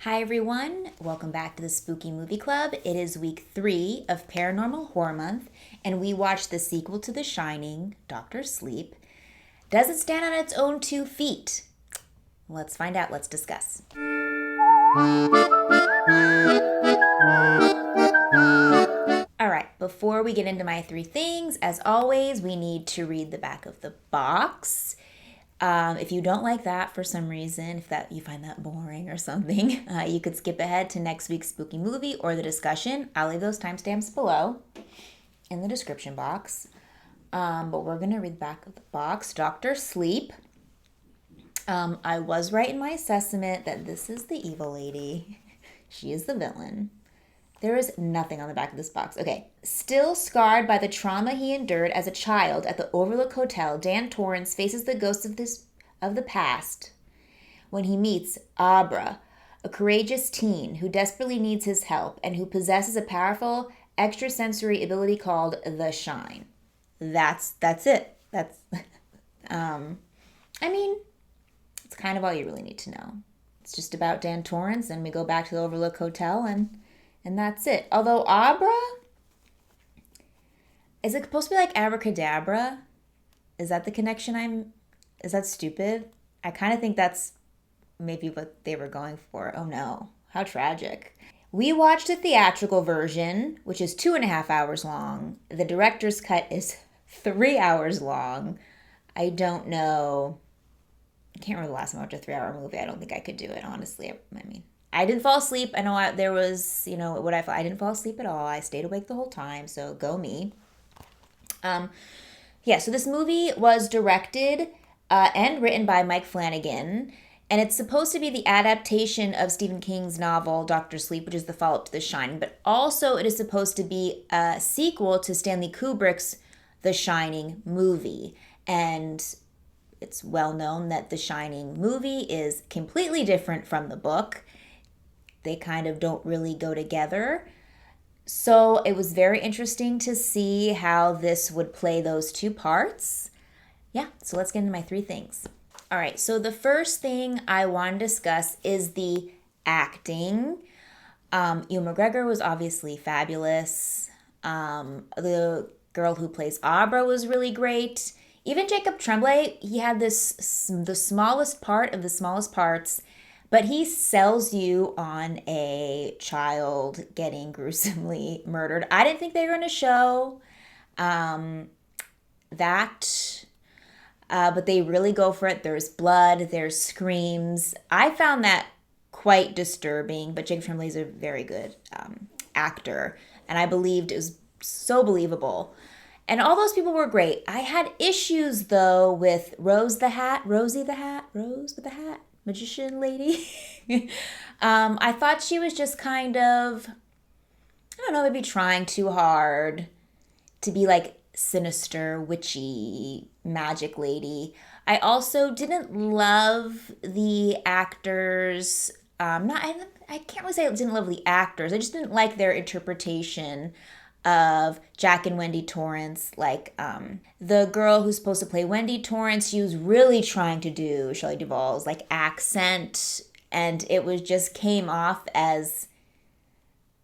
Hi everyone, welcome back to the Spooky Movie Club. It is week 3 of Paranormal Horror Month, and we watched the sequel to The Shining, Doctor Sleep. Does it stand on its own 2 feet? Let's find out, let's discuss. Alright, before we get into my 3 things, as always, we need to read the back of the box. If you don't like that for some reason, if that you find that boring or something, you could skip ahead to next week's spooky movie or the discussion. I'll leave those timestamps below in the description box. But we're going to read the back of the box. Doctor Sleep. I was right in my assessment that this is the evil lady. She is the villain. There is nothing on the back of this box. Okay. Still scarred by the trauma he endured as a child at the Overlook Hotel, Dan Torrance faces the ghosts of the past when he meets Abra, a courageous teen who desperately needs his help and who possesses a powerful extrasensory ability called the Shine. That's it. That's it's kind of all you really need to know. It's just about Dan Torrance, and we go back to the Overlook Hotel and that's it. Although Abra, is it supposed to be like abracadabra? Is that the connection is that stupid? I kind of think that's maybe what they were going for. Oh no, how tragic. We watched a theatrical version, which is 2.5 hours long. The director's cut is 3 hours long. I don't know. I can't remember the last time I watched a 3-hour movie. I don't think I could do it, honestly. I didn't fall asleep. I know there was, I didn't fall asleep at all. I stayed awake the whole time, so go me. So this movie was directed and written by Mike Flanagan, and it's supposed to be the adaptation of Stephen King's novel Doctor Sleep, which is the follow-up to The Shining, but also it is supposed to be a sequel to Stanley Kubrick's The Shining movie, and it's well known that The Shining movie is completely different from the book. They kind of don't really go together. So it was very interesting to see how this would play those two parts. Yeah, so let's get into my 3 things. All right, so the first thing I want to discuss is the acting. Ewan McGregor was obviously fabulous. The girl who plays Abra was really great. Even Jacob Tremblay, he had the smallest part of the smallest parts, but he sells you on a child getting gruesomely murdered. I didn't think they were going to show that, but they really go for it. There's blood, there's screams. I found that quite disturbing, but Jacob Tremblay is a very good actor, and I believed it was so believable. And all those people were great. I had issues, though, with Rosie with the hat, magician lady. I thought she was just kind of, I don't know, maybe trying too hard to be like sinister, witchy, magic lady. I also didn't love the actors. I can't really say I didn't love the actors. I just didn't like their interpretation of Jack and Wendy Torrance. Like the girl who's supposed to play Wendy Torrance, she was really trying to do Shelley Duvall's like accent, and it was just came off as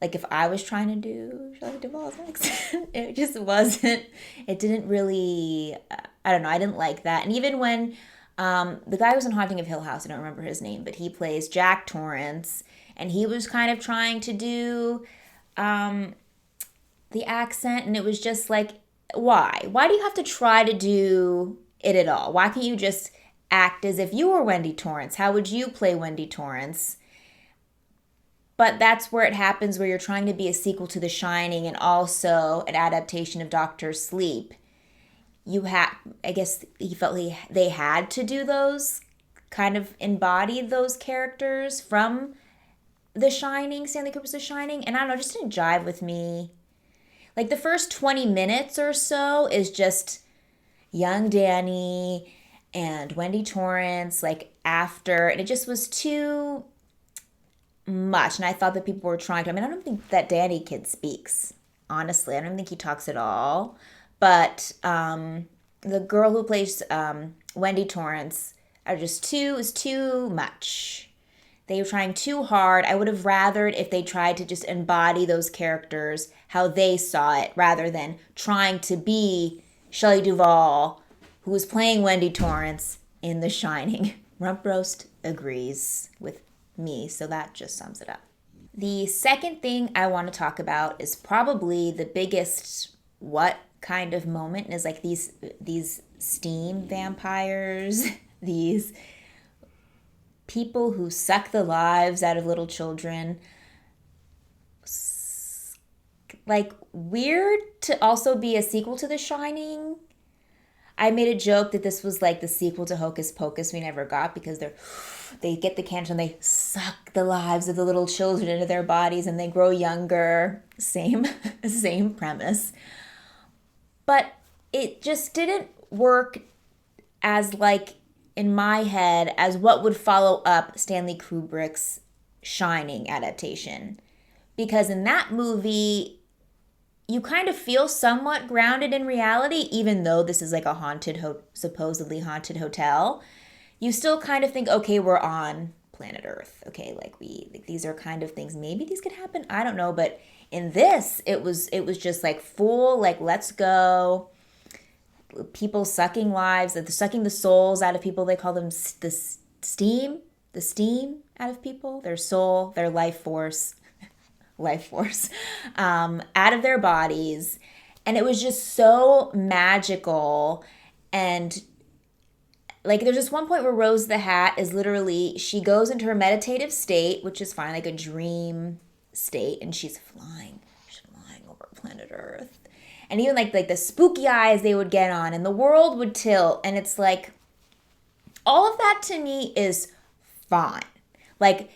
like if I was trying to do Shelley Duvall's accent. It just wasn't, it didn't really, I don't know, I didn't like that. And even when the guy who was in Haunting of Hill House, I don't remember his name, but he plays Jack Torrance, and he was kind of trying to do the accent, and it was just like, why? Why do you have to try to do it at all? Why can't you just act as if you were Wendy Torrance? How would you play Wendy Torrance? But that's where it happens, where you're trying to be a sequel to The Shining and also an adaptation of Doctor Sleep. I guess he felt they had to do those, kind of embody those characters from The Shining, Stanley Kubrick's The Shining, and I don't know, it just didn't jive with me. Like the first 20 minutes or so is just young Danny and Wendy Torrance, like after, and it just was too much. And I thought that people were trying to, I don't think that Danny kid speaks, honestly. I don't think he talks at all. But the girl who plays Wendy Torrance is too much. They were trying too hard. I would have rathered if they tried to just embody those characters how they saw it rather than trying to be Shelley Duvall, who was playing Wendy Torrance in The Shining. Rump Roast agrees with me, so that just sums it up. The second thing I want to talk about is probably the biggest what kind of moment is like these steam vampires, these people who suck the lives out of little children. Like, weird to also be a sequel to The Shining. I made a joke that this was like the sequel to Hocus Pocus we never got because they get the cancer and they suck the lives of the little children into their bodies and they grow younger. Same premise. But it just didn't work as like in my head as what would follow up Stanley Kubrick's Shining adaptation. Because in that movie, you kind of feel somewhat grounded in reality, even though this is like a supposedly haunted hotel. You still kind of think, okay, we're on planet Earth. Okay, like these are kind of things. Maybe these could happen. I don't know, but in this, it was just like full, like let's go. People sucking lives, sucking the souls out of people. They call them the steam out of people. Their soul, their life force. Out of their bodies. And it was just so magical. And like there's this one point where Rose the Hat is literally, she goes into her meditative state, which is fine, like a dream state, and she's flying over planet Earth. And even like the spooky eyes they would get on and the world would tilt. And it's like, all of that to me is fine. Like,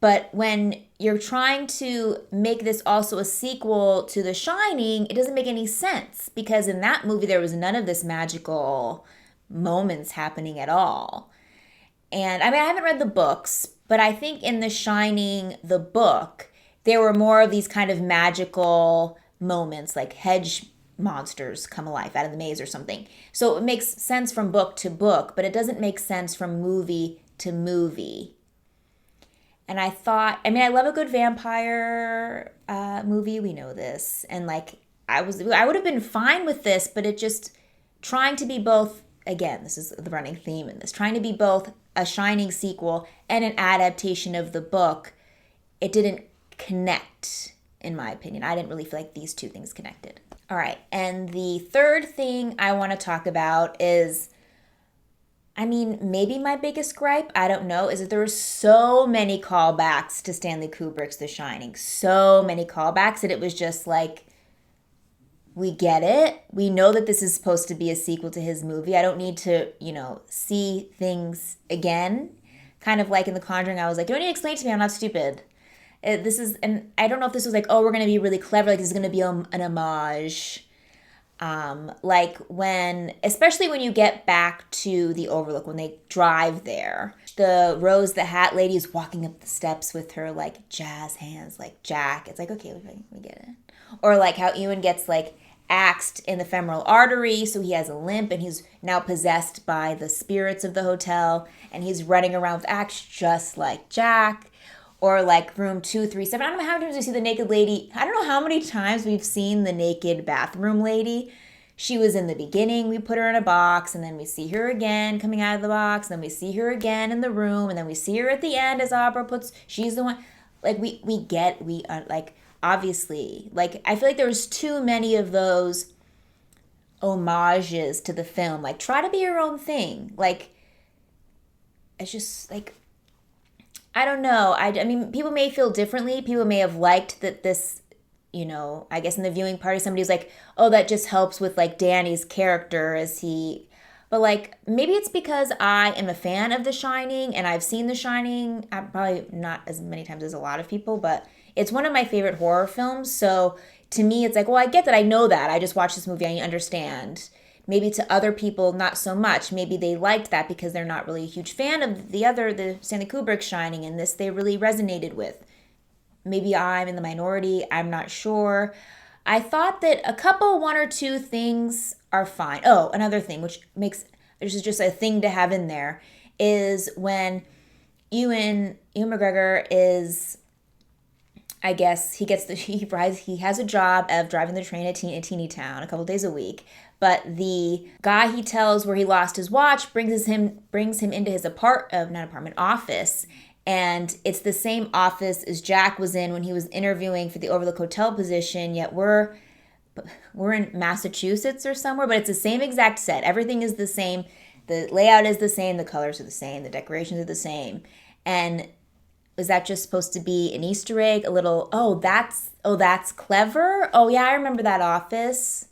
but when you're trying to make this also a sequel to The Shining, it doesn't make any sense because in that movie there was none of this magical moments happening at all. And I mean, I haven't read the books, but I think in The Shining, the book, there were more of these kind of magical moments, like hedge monsters come alive out of the maze or something. So it makes sense from book to book, but it doesn't make sense from movie to movie. And I thought, I mean, I love a good vampire movie. We know this. And like, I would have been fine with this, but it just trying to be both, again, this is the running theme in this, trying to be both a Shining sequel and an adaptation of the book, it didn't connect, in my opinion. I didn't really feel like these two things connected. All right. And the third thing I want to talk about is, I mean, maybe my biggest gripe, I don't know, is that there were so many callbacks to Stanley Kubrick's The Shining. So many callbacks that it was just like, we get it. We know that this is supposed to be a sequel to his movie. I don't need to, see things again. Kind of like in The Conjuring, I was like, you don't need to explain to me, I'm not stupid. And I don't know if this was like, oh, we're going to be really clever, like this is going to be an homage. Like especially when you get back to the Overlook, when they drive there, the Rose the Hat lady is walking up the steps with her like jazz hands, like Jack. It's like, okay, we get it. Or like how Ewan gets like axed in the femoral artery, so he has a limp and he's now possessed by the spirits of the hotel and he's running around with axe just like Jack. Or like room 237. I don't know how many times we see the naked lady. I don't know how many times we've seen the naked bathroom lady. She was in the beginning. We put her in a box and then we see her again coming out of the box. And then we see her again in the room. And then we see her at the end as Abra she's the one. Like obviously. Like I feel like there was too many of those homages to the film. Like try to be your own thing. Like it's just like, I don't know. I mean, people may feel differently. People may have liked that this, I guess in the viewing party, somebody was like, oh, that just helps with like Danny's character but like, maybe it's because I am a fan of The Shining and I've seen The Shining, probably not as many times as a lot of people, but it's one of my favorite horror films. So to me, it's like, well, I get that. I know that. I just watched this movie. I understand. Maybe to other people, not so much. Maybe they liked that because they're not really a huge fan of the Stanley Kubrick Shining, and this they really resonated with. Maybe I'm in the minority. I'm not sure. I thought that one or two things are fine. Oh, another thing, which makes, this is just a thing to have in there, is when, Ewan McGregor is, I guess he has a job of driving the train at a teeny town a couple days a week. But the guy he tells where he lost his watch brings him into his office, and it's the same office as Jack was in when he was interviewing for the Overlook Hotel position. Yet we're in Massachusetts or somewhere, but it's the same exact set. Everything is the same. The layout is the same. The colors are the same. The decorations are the same. And was that just supposed to be an Easter egg? A little, that's clever. Oh yeah, I remember that office.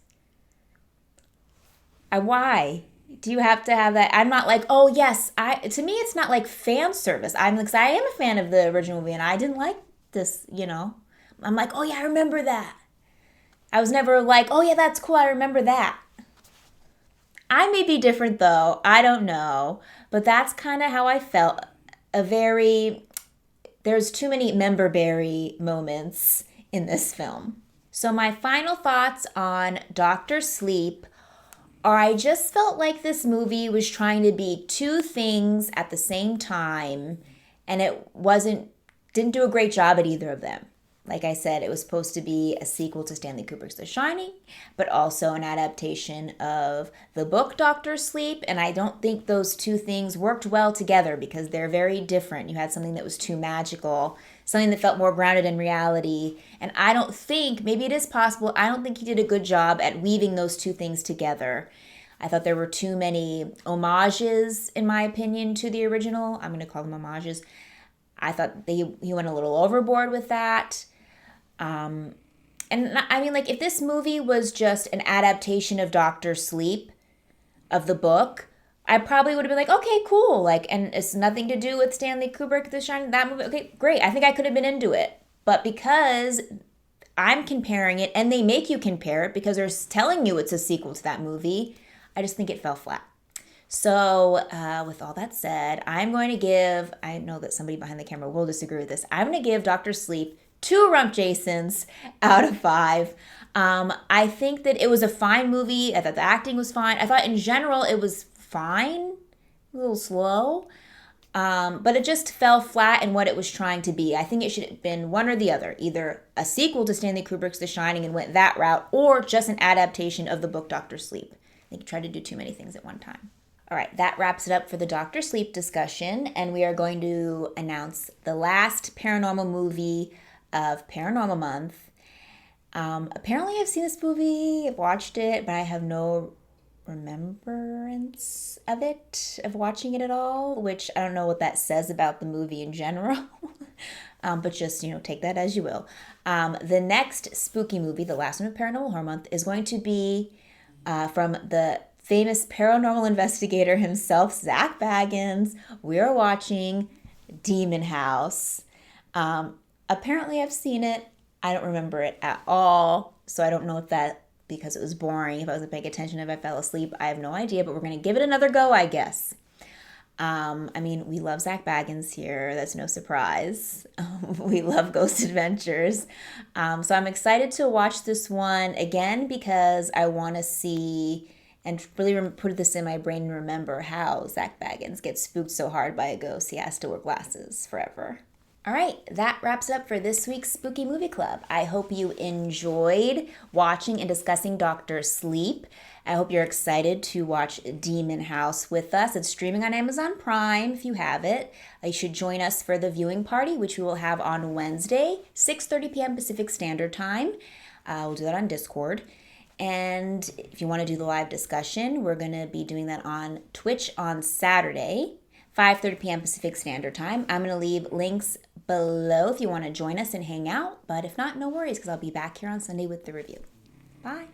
Why? Do you have to have that? I'm not like, oh yes, to me it's not like fan service. I'm like, 'cause I am a fan of the original movie and I didn't like this. I'm like, oh yeah, I remember that. I was never like, oh yeah, that's cool, I remember that. I may be different though. I don't know. But that's kind of how I felt. There's too many member berry moments in this film. So, my final thoughts on Doctor Sleep are I just felt like this movie was trying to be two things at the same time, and didn't do a great job at either of them. Like I said, it was supposed to be a sequel to Stanley Kubrick's The Shining, but also an adaptation of the book Doctor Sleep. And I don't think those two things worked well together because they're very different. You had something that was too magical, something that felt more grounded in reality. And I don't think, maybe it is possible, I don't think he did a good job at weaving those two things together. I thought there were too many homages, in my opinion, to the original. I'm going to call them homages. I thought he went a little overboard with that. And I mean, like, if this movie was just an adaptation of Doctor Sleep, of the book, I probably would have been like, okay, cool. Like, and it's nothing to do with Stanley Kubrick, The Shining, that movie. Okay, great. I think I could have been into it. But because I'm comparing it, and they make you compare it because they're telling you it's a sequel to that movie, I just think it fell flat. So, with all that said, I'm going to give, I know that somebody behind the camera will disagree with this, I'm going to give Dr. Sleep 2 Rump Jasons out of 5. I think that it was a fine movie. I thought the acting was fine. I thought in general it was fine, a little slow, but it just fell flat in what it was trying to be. I think it should have been one or the other, either a sequel to Stanley Kubrick's The Shining and went that route, or just an adaptation of the book Dr. Sleep. I think it tried to do too many things at one time. All right, that wraps it up for the Dr. Sleep discussion, and we are going to announce the last paranormal movie of Paranormal Month. Apparently I've seen this movie, I've watched it, but I have no remembrance of watching it at all, which I don't know what that says about the movie in general. But just, take that as you will. The next spooky movie, the last one of Paranormal Horror Month, is going to be from the famous paranormal investigator himself, Zach Baggins. We are watching Demon House. Apparently I've seen it. I don't remember it at all. So I don't know if that, because it was boring, if I wasn't paying attention, if I fell asleep, I have no idea, but we're going to give it another go, I guess. I mean, we love Zach Baggins here. That's no surprise. We love Ghost Adventures. So I'm excited to watch this one again because I want to see and really put this in my brain and remember how Zach Baggins gets spooked so hard by a ghost he has to wear glasses forever. All right, that wraps it up for this week's Spooky Movie Club. I hope you enjoyed watching and discussing Dr. Sleep. I hope you're excited to watch Demon House with us. It's streaming on Amazon Prime if you have it. You should join us for the viewing party, which we will have on Wednesday, 6:30 p.m. Pacific Standard Time. We'll do that on Discord. And if you want to do the live discussion, we're going to be doing that on Twitch on Saturday, 5:30 p.m. Pacific Standard Time. I'm going to leave links below if you want to join us and hang out. But if not, no worries, because I'll be back here on Sunday with the review. Bye.